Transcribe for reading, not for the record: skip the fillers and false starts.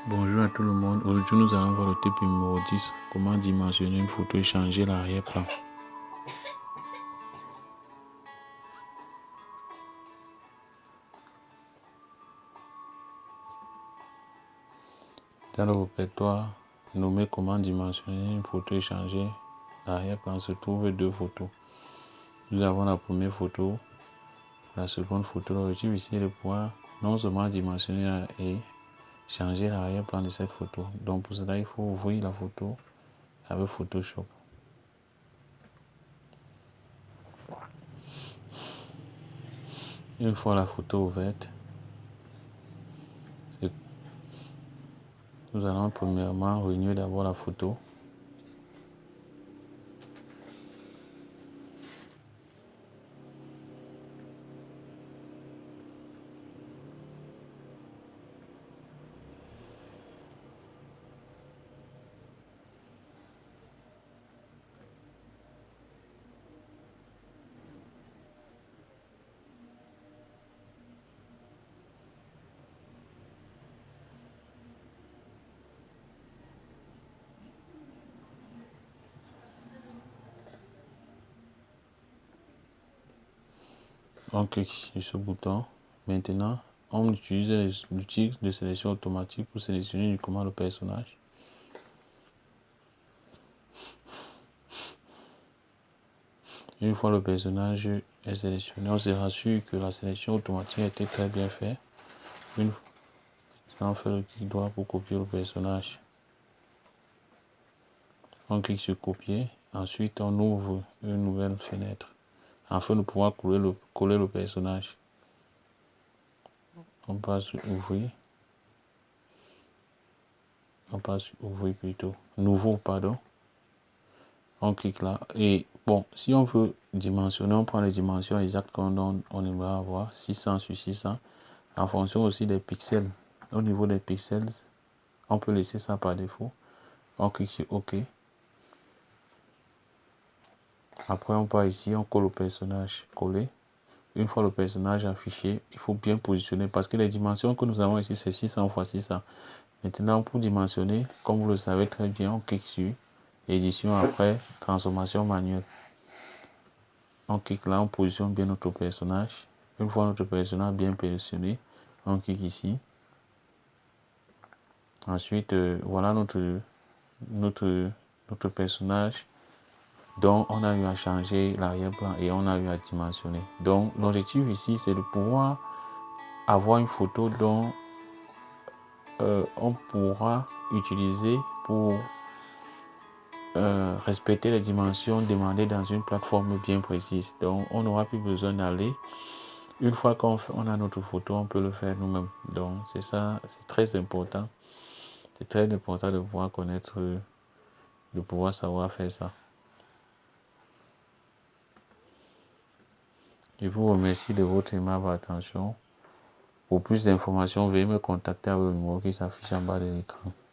Bonjour à tout le monde. Aujourd'hui, nous allons voir le type numéro 10. Comment dimensionner une photo et changer l'arrière-plan. Dans le répertoire nommé comment dimensionner une photo et changer l'arrière-plan se trouvent deux photos. Nous avons la première photo, la seconde photo. L'objectif ici est de pouvoir non seulement dimensionner et changer l'arrière-plan de cette photo. Donc pour cela, il faut ouvrir la photo avec Photoshop. Une fois la photo ouverte, nous allons premièrement réunir d'abord la photo. On clique sur ce bouton. Maintenant, on utilise l'outil de sélection automatique pour sélectionner uniquement le personnage. Une fois le personnage est sélectionné, on se rassure que la sélection automatique a été très bien faite. Une fois, on fait le clic droit pour copier le personnage. On clique sur copier. Ensuite, on ouvre une nouvelle fenêtre afin de pouvoir coller le personnage. On passe sur ouvrir. On passe sur ouvrir plutôt. Nouveau, pardon. On clique là. Et bon, si on veut dimensionner, on prend les dimensions exactes qu'on aimerait avoir. 600 sur 600. En fonction aussi des pixels. Au niveau des pixels, on peut laisser ça par défaut. On clique sur OK. Après, on part ici, on colle le personnage collé. Une fois le personnage affiché, il faut bien positionner parce que les dimensions que nous avons ici, c'est 600 x 600. Maintenant, pour dimensionner, comme vous le savez très bien, on clique sur édition, après transformation manuelle. On clique là, on positionne bien notre personnage. Une fois notre personnage bien positionné, on clique ici. Ensuite, voilà notre personnage dont on a eu à changer l'arrière-plan et on a eu à dimensionner. Donc, l'objectif ici, c'est de pouvoir avoir une photo dont on pourra utiliser pour respecter les dimensions demandées dans une plateforme bien précise. Donc, on n'aura plus besoin d'aller. Une fois qu'on a notre photo, on peut le faire nous-mêmes. Donc, c'est ça, c'est très important. C'est très important de pouvoir connaître, de pouvoir savoir faire ça. Je vous remercie de votre aimable attention. Pour plus d'informations, veuillez me contacter avec le numéro qui s'affiche en bas de l'écran.